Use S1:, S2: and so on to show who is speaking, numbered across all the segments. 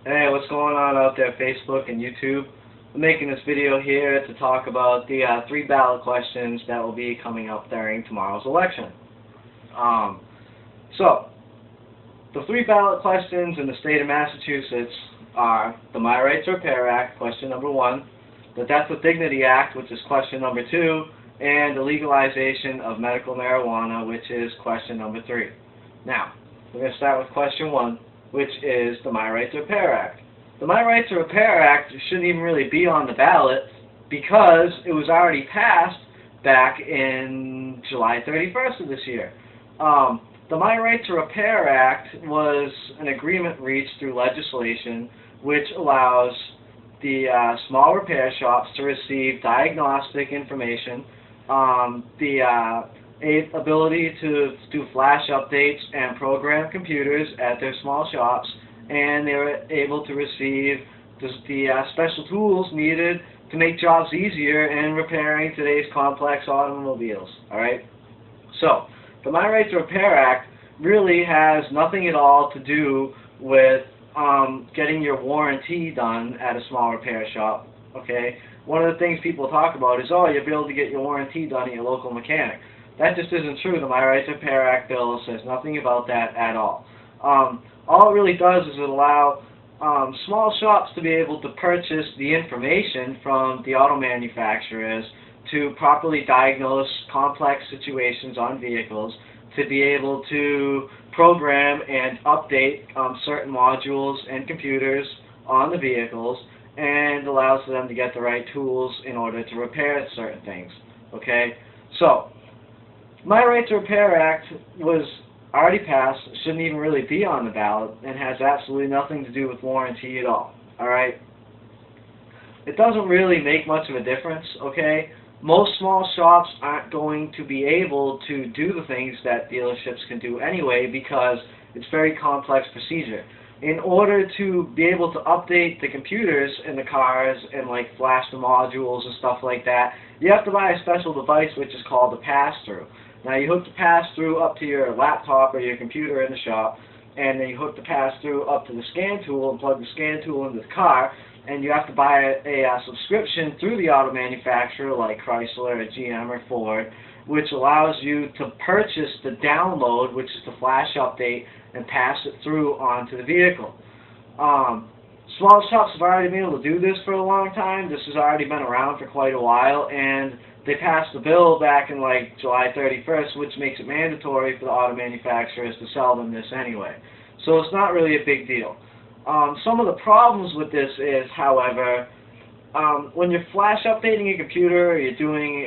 S1: Hey, what's going on out there, Facebook and YouTube? I'm making this video here to talk about the 3 ballot questions that will be coming up during tomorrow's election. So, the 3 ballot questions in the state of Massachusetts are the My Right to Repair Act, question number 1, the Death with Dignity Act, which is question number 2, and the legalization of medical marijuana, which is question number 3. Now, we're going to start with question 1, which is the My Right to Repair Act. The My Right to Repair Act shouldn't even really be on the ballot because it was already passed back in July 31st of this year. The My Right to Repair Act was an agreement reached through legislation which allows the small repair shops to receive diagnostic information, the ability to do flash updates and program computers at their small shops, and they were able to receive the special tools needed to make jobs easier in repairing today's complex automobiles. Alright? So, the My Right to Repair Act really has nothing at all to do with getting your warranty done at a small repair shop. Okay? One of the things people talk about is, oh, you'll be able to get your warranty done at your local mechanic. That just isn't true. The My Right to Repair Act bill says nothing about that at all. All it really does is allow small shops to be able to purchase the information from the auto manufacturers to properly diagnose complex situations on vehicles, to be able to program and update certain modules and computers on the vehicles, and allows them to get the right tools in order to repair certain things. Okay? So, My Right to Repair Act was already passed, shouldn't even really be on the ballot, and has absolutely nothing to do with warranty at all. Alright? It doesn't really make much of a difference, okay? Most small shops aren't going to be able to do the things that dealerships can do anyway because it's very complex procedure. In order to be able to update the computers in the cars and like flash the modules and stuff like that, you have to buy a special device which is called a pass-through. Now you hook the pass-through up to your laptop or your computer in the shop, and then you hook the pass-through up to the scan tool and plug the scan tool into the car, and you have to buy a subscription through the auto manufacturer like Chrysler or GM or Ford, which allows you to purchase the download, which is the flash update, and pass it through onto the vehicle. Small shops have already been able to do this for a long time. This has already been around for quite a while, and they passed the bill back in like July 31st, which makes it mandatory for the auto manufacturers to sell them this anyway. So it's not really a big deal. Some of the problems with this is, however, when you're flash updating a computer, or you're doing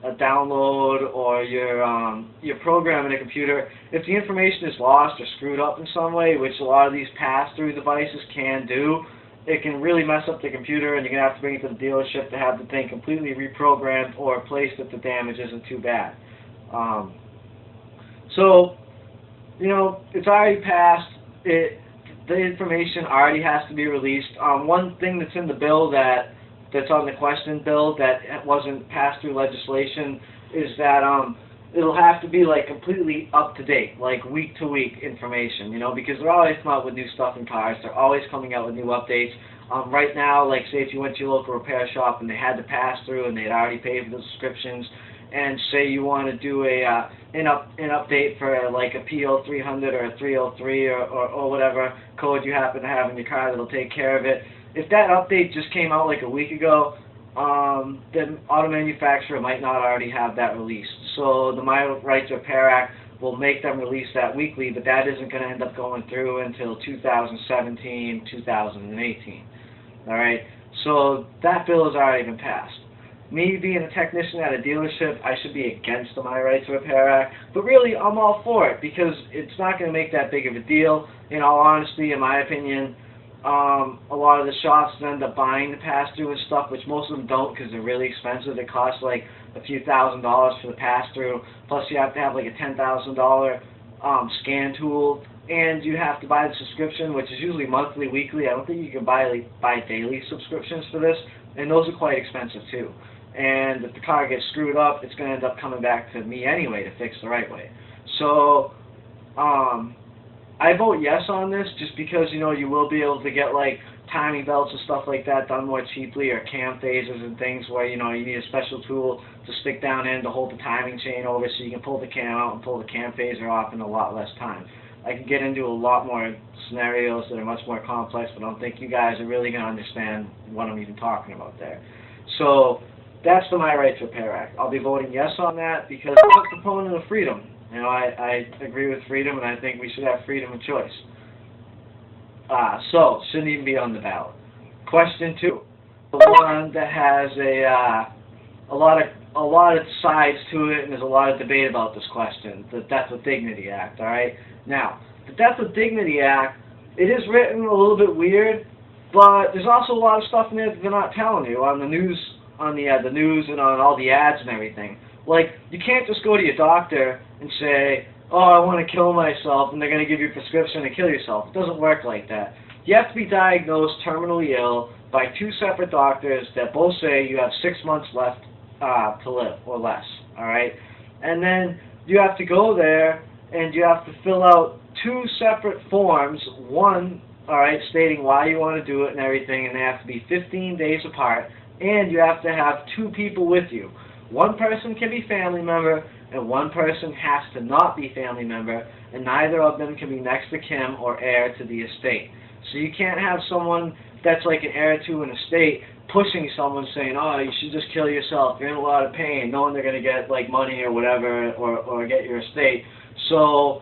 S1: a download, or you're programming a computer, if the information is lost or screwed up in some way, which a lot of these pass-through devices can do, it can really mess up the computer, and you're going to have to bring it to the dealership to have the thing completely reprogrammed or replaced if the damage isn't too bad. So, you know, it's already passed. The information already has to be released. One thing that's in the bill that's on the question bill that wasn't passed through legislation is that it'll have to be like completely up to date, like week to week information, you know, because they're always coming out with new stuff in cars. They're always coming out with new updates. Right now, like say if you went to your local repair shop and they had to pass through and they'd already paid for the subscriptions, and say you want to do an update for like a PO300 or a 303 or whatever code you happen to have in your car that'll take care of it. If that update just came out like a week ago, the auto manufacturer might not already have that released. So the My Right to Repair Act will make them release that weekly, but that isn't going to end up going through until 2017, 2018. Alright? So that bill has already been passed. Me being a technician at a dealership, I should be against the My Right to Repair Act, but really I'm all for it because it's not going to make that big of a deal. In all honesty, in my opinion, a lot of the shops end up buying the pass-through and stuff, which most of them don't because they're really expensive. It costs like a few $1,000s for the pass-through, plus you have to have like a $10,000 scan tool, and you have to buy the subscription, which is usually monthly, weekly. I don't think you can buy daily subscriptions for this, and those are quite expensive too. And if the car gets screwed up, it's going to end up coming back to me anyway to fix the right way. So, I vote yes on this just because, you know, you will be able to get, like, timing belts and stuff like that done more cheaply, or cam phasers and things where, you know, you need a special tool to stick down in to hold the timing chain over so you can pull the cam out and pull the cam phaser off in a lot less time. I can get into a lot more scenarios that are much more complex, but I don't think you guys are really going to understand what I'm even talking about there. So that's the My Right to Repair Act. I'll be voting yes on that because I'm a proponent of freedom. You know, I agree with freedom, and I think we should have freedom of choice. So, shouldn't even be on the ballot. Question 2, the one that has a lot of sides to it, and there's a lot of debate about this question, the Death with Dignity Act, alright? Now, the Death with Dignity Act, it is written a little bit weird, but there's also a lot of stuff in there that they're not telling you on the news, the news and on all the ads and everything. Like, you can't just go to your doctor and say, oh, I want to kill myself, and they're going to give you a prescription to kill yourself. It doesn't work like that. You have to be diagnosed terminally ill by 2 separate doctors that both say you have 6 months left to live, or less, alright? And then you have to go there, and you have to fill out 2 separate forms, one, alright, stating why you want to do it and everything, and they have to be 15 days apart, and you have to have 2 people with you. One person can be family member, and one person has to not be family member, and neither of them can be next of kin or heir to the estate. So you can't have someone that's like an heir to an estate pushing someone saying, oh, you should just kill yourself, you're in a lot of pain, knowing they're going to get like money or whatever, or get your estate. So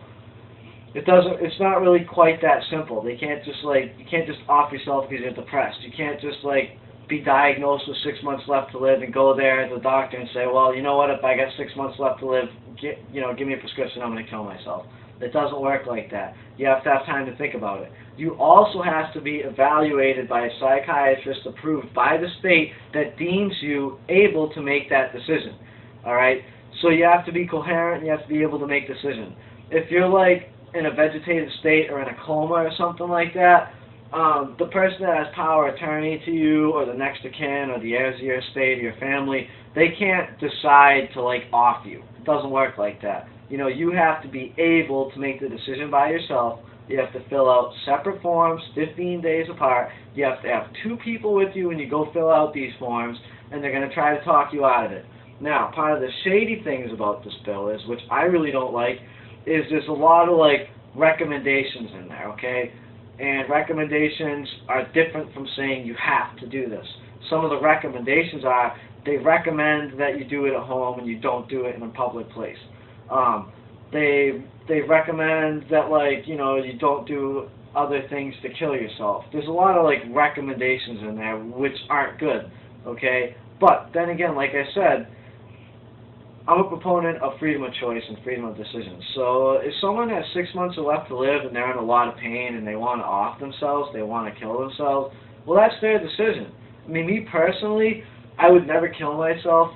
S1: it's not really quite that simple. They can't just you can't just off yourself because you're depressed. You can't just be diagnosed with 6 months left to live and go there to the doctor and say, well, you know what, if I got 6 months left to live, give me a prescription, I'm going to kill myself. It doesn't work like that. You have to have time to think about it. You also have to be evaluated by a psychiatrist approved by the state that deems you able to make that decision. Alright? So you have to be coherent and you have to be able to make decisions. If you're in a vegetative state or in a coma or something like that, the person that has power of attorney to you, or the next of kin, or the heirs of your estate, or your family, they can't decide to off you. It doesn't work like that. You know, you have to be able to make the decision by yourself. You have to fill out separate forms, 15 days apart. You have to have 2 people with you when you go fill out these forms, and they're going to try to talk you out of it. Now, part of the shady things about this bill is, which I really don't like, is there's a lot of recommendations in there, okay? And recommendations are different from saying you have to do this. Some of the recommendations are, they recommend that you do it at home and you don't do it in a public place. They recommend that you don't do other things to kill yourself. There's a lot of recommendations in there which aren't good, okay? But then again, like I said, I'm a proponent of freedom of choice and freedom of decision. So if someone has 6 months left to live and they're in a lot of pain and they want to off themselves, they want to kill themselves, well, that's their decision. I mean, me personally, I would never kill myself.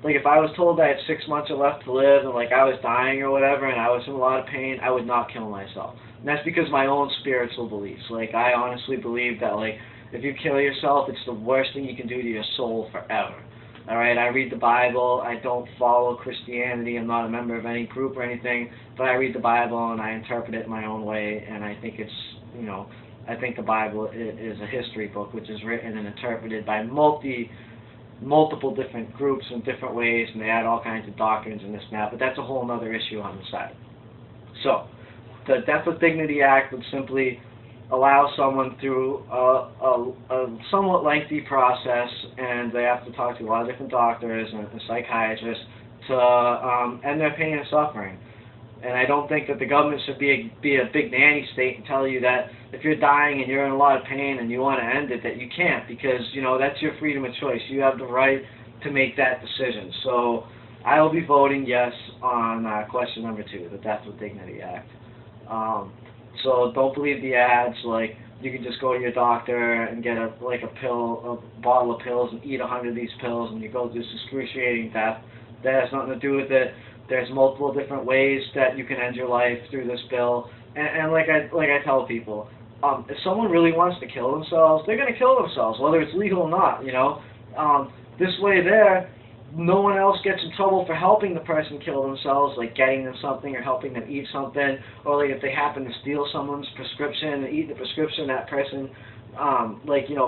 S1: If I was told I had 6 months left to live and I was dying or whatever and I was in a lot of pain, I would not kill myself. And that's because of my own spiritual beliefs. I honestly believe that if you kill yourself, it's the worst thing you can do to your soul forever. Alright, I read the Bible. I don't follow Christianity. I'm not a member of any group or anything, but I read the Bible and I interpret it in my own way, and I think it's, I think the Bible is a history book which is written and interpreted by multiple different groups in different ways, and they add all kinds of doctrines and this and that, but that's a whole other issue on the side. So, the Death with Dignity Act would simply allow someone through a somewhat lengthy process, and they have to talk to a lot of different doctors and psychiatrists to end their pain and suffering. And I don't think that the government should be a big nanny state and tell you that if you're dying and you're in a lot of pain and you want to end it, that you can't, because that's your freedom of choice. You have the right to make that decision. So I will be voting yes on question number 2, the Death with Dignity Act. So don't believe the ads, you can just go to your doctor and get a bottle of pills and eat 100 of these pills and you go through this excruciating death. That has nothing to do with it. There's multiple different ways that you can end your life through this bill. And like I tell people, if someone really wants to kill themselves, they're going to kill themselves, whether it's legal or not, This way there, no one else gets in trouble for helping the person kill themselves, like getting them something or helping them eat something, or like if they happen to steal someone's prescription and eat the prescription, that person,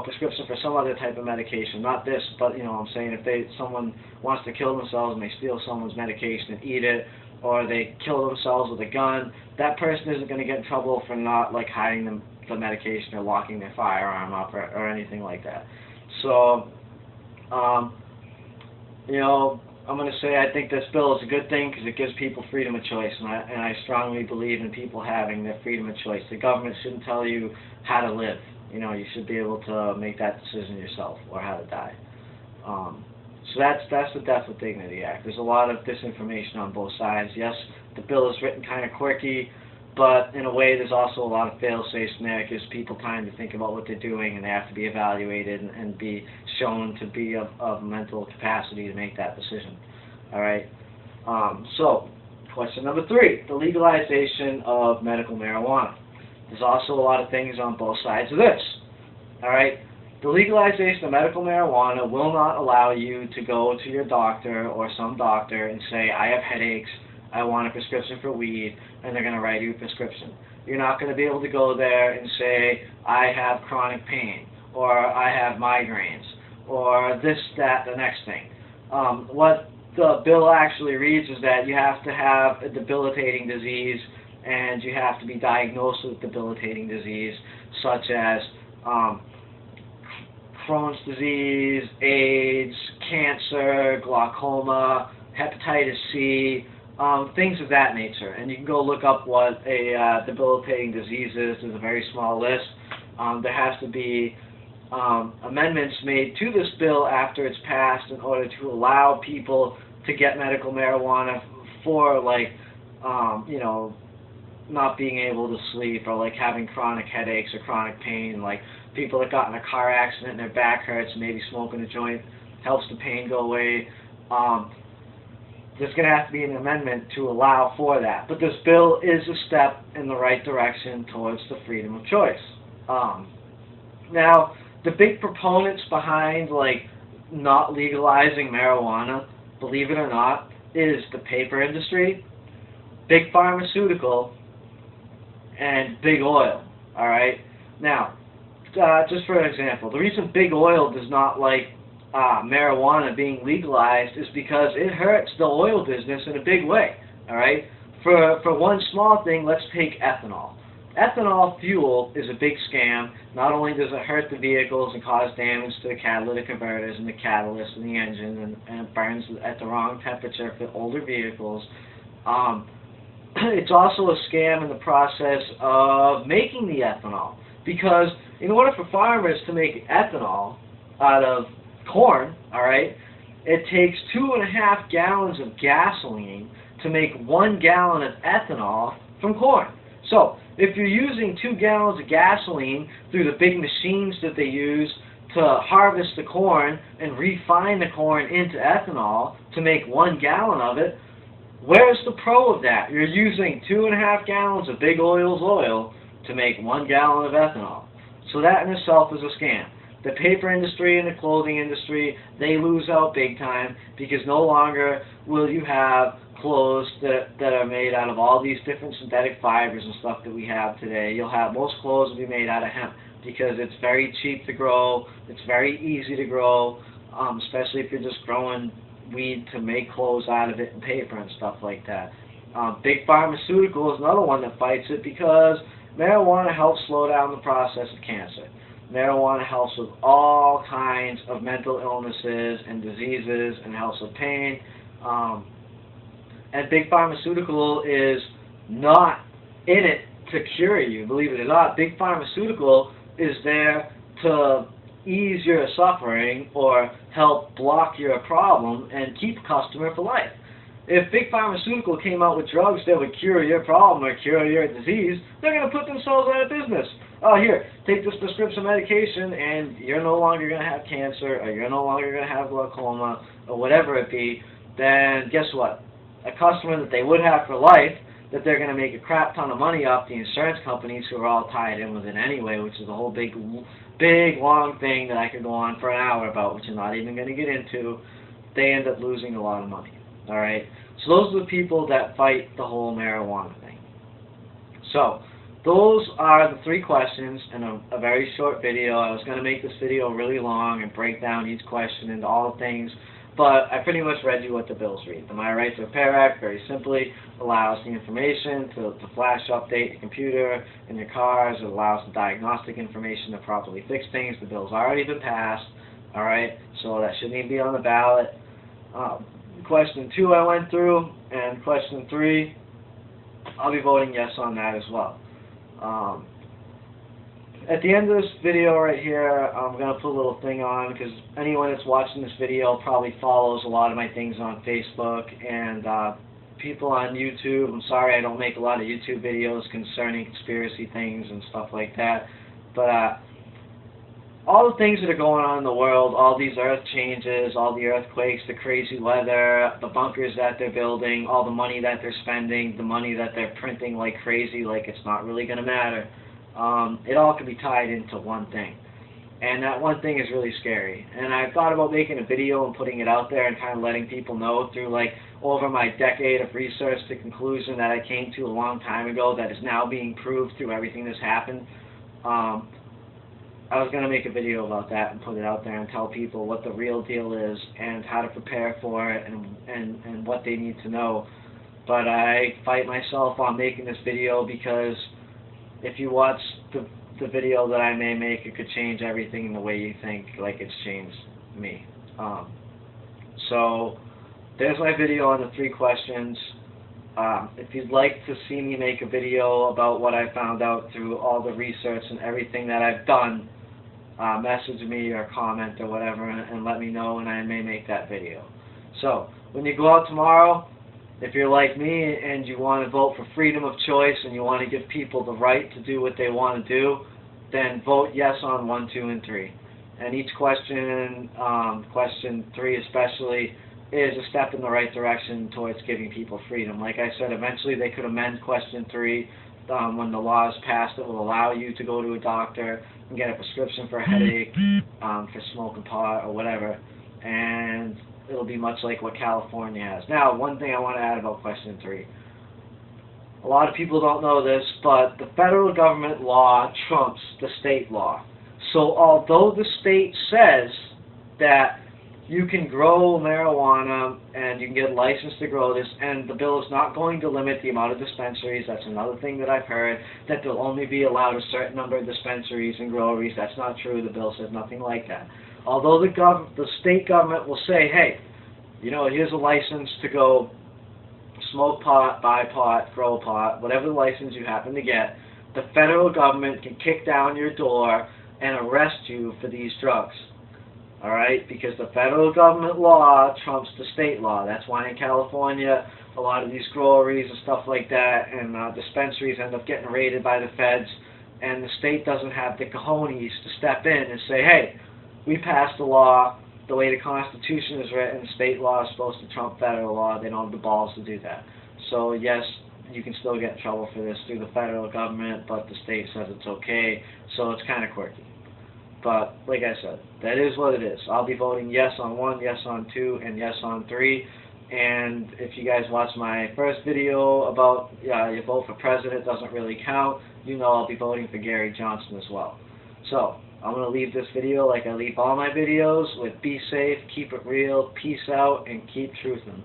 S1: prescription for some other type of medication, not this, but, I'm saying if someone wants to kill themselves and they steal someone's medication and eat it, or they kill themselves with a gun, that person isn't going to get in trouble for not, like, hiding the medication or locking their firearm up or anything like that. So, I'm going to say I think this bill is a good thing because it gives people freedom of choice, and I strongly believe in people having their freedom of choice. The government shouldn't tell you how to live. You should be able to make that decision yourself, or how to die. So that's the Death with Dignity Act. There's a lot of disinformation on both sides. Yes, the bill is written kind of quirky, but in a way there's also a lot of fail-safes in there. It gives people time to think about what they're doing, and they have to be evaluated and be shown to be of mental capacity to make that decision. All right? So, question number 3, the legalization of medical marijuana. There's also a lot of things on both sides of this. All right? The legalization of medical marijuana will not allow you to go to your doctor or some doctor and say, I have headaches, I want a prescription for weed, and they're going to write you a prescription. You're not going to be able to go there and say, I have chronic pain, or I have migraines, or this, that, the next thing. What the bill actually reads is that you have to have a debilitating disease, and you have to be diagnosed with debilitating disease, such as Crohn's disease, AIDS, cancer, glaucoma, hepatitis C, things of that nature. And you can go look up what a debilitating disease is. There's a very small list. There has to be amendments made to this bill after it's passed in order to allow people to get medical marijuana for, like, not being able to sleep, or like having chronic headaches or chronic pain, like people that got in a car accident and their back hurts, maybe smoking a joint helps the pain go away. There's going to have to be an amendment to allow for that. But this bill is a step in the right direction towards the freedom of choice. Now, the big proponents behind, like, not legalizing marijuana, believe it or not, is the paper industry, big pharmaceutical, and big oil. Alright? Now, just for an example, the reason big oil does not like marijuana being legalized is because it hurts the oil business in a big way. Alright? For one small thing, let's take ethanol. Ethanol fuel is a big scam. Not only does it hurt the vehicles and cause damage to the catalytic converters and the catalyst and the engine, and it burns at the wrong temperature for older vehicles, it's also a scam in the process of making the ethanol. Because in order for farmers to make ethanol out of corn, alright, it takes 2.5 gallons of gasoline to make 1 gallon of ethanol from corn. So, if you're using 2 gallons of gasoline through the big machines that they use to harvest the corn and refine the corn into ethanol to make 1 gallon of it, where's the pro of that? You're using 2.5 gallons of big oil's oil to make 1 gallon of ethanol. So that in itself is a scam. The paper industry and the clothing industry, they lose out big time because no longer will you have clothes that are made out of all these different synthetic fibers and stuff that we have today. Most clothes will be made out of hemp because it's very cheap to grow, it's very easy to grow, especially if you're just growing weed to make clothes out of it and paper and stuff like that. Big pharmaceutical is another one that fights it because marijuana helps slow down the process of cancer. Marijuana helps with all kinds of mental illnesses and diseases and helps with pain. And big pharmaceutical is not in it to cure you, believe it or not. Big pharmaceutical is there to ease your suffering or help block your problem and keep a customer for life. If big pharmaceutical came out with drugs that would cure your problem or cure your disease, they're going to put themselves out of business. Oh, here, take this prescription medication and you're no longer going to have cancer, or you're no longer going to have glaucoma, or whatever it be. Then guess what? A customer that they would have for life, that they're going to make a crap ton of money off the insurance companies who are all tied in with it anyway, which is a whole big long thing that I could go on for an hour about, which I'm not even going to get into. they end up losing a lot of money. Alright? So those are the people that fight the whole marijuana thing. So, those are the 3 questions in a very short video. I was going to make this video really long and break down each question into all the things, but I pretty much read you what the bills read. The My Right to Repair Act very simply allows the information to flash update your computer and your cars. It allows the diagnostic information to properly fix things. The bill's already been passed, alright, so that shouldn't even be on the ballot. Question 2 I went through, and question 3, I'll be voting yes on that as well. At the end of this video right here, I'm going to put a little thing on, because anyone that's watching this video probably follows a lot of my things on Facebook, and people on YouTube. I'm sorry I don't make a lot of YouTube videos concerning conspiracy things and stuff like that, but all the things that are going on in the world, all these earth changes, all the earthquakes, the crazy weather, the bunkers that they're building, all the money that they're spending, the money that they're printing like crazy, like it's not really going to matter. It all can be tied into one thing. And that one thing is really scary. And I've thought about making a video and putting it out there and kind of letting people know through, like, over my decade of research, the conclusion that I came to a long time ago that is now being proved through everything that's happened. I was going to make a video about that and put it out there and tell people what the real deal is and how to prepare for it and what they need to know. But I fight myself on making this video because if you watch the video that I may make, it could change everything in the way you think, like it's changed me. So there's my video on the 3 questions. If you'd like to see me make a video about what I found out through all the research and everything that I've done, message me or comment or whatever and let me know, and I may make that video. So, when you go out tomorrow, if you're like me and you want to vote for freedom of choice and you want to give people the right to do what they want to do, then vote yes on 1, 2, and 3. And each question, question 3 especially, is a step in the right direction towards giving people freedom. Like I said, eventually they could amend question 3 when the law is passed that will allow you to go to a doctor and get a prescription for a headache, for smoking pot or whatever, and it'll be much like what California has. Now, one thing I want to add about question 3. A lot of people don't know this, but the federal government law trumps the state law. So although the state says that you can grow marijuana and you can get licensed to grow this, and the bill is not going to limit the amount of dispensaries. That's another thing that I've heard, that they'll only be allowed a certain number of dispensaries and groweries. That's not true. The bill says nothing like that. Although the state government will say, hey, you know, here's a license to go smoke pot, buy pot, grow pot, whatever the license you happen to get, the federal government can kick down your door and arrest you for these drugs. Alright, because the federal government law trumps the state law. That's why in California, a lot of these groweries and stuff like that and dispensaries end up getting raided by the feds, and the state doesn't have the cojones to step in and say, hey, we passed a law, the way the Constitution is written, state law is supposed to trump federal law. They don't have the balls to do that. So yes, you can still get in trouble for this through the federal government, but the state says it's okay, so it's kind of quirky. But, like I said, that is what it is. I'll be voting yes on 1, yes on 2, and yes on 3. And if you guys watch my first video about your vote for president doesn't really count, you know I'll be voting for Gary Johnson as well. So, I'm going to leave this video like I leave all my videos with be safe, keep it real, peace out, and keep truthing.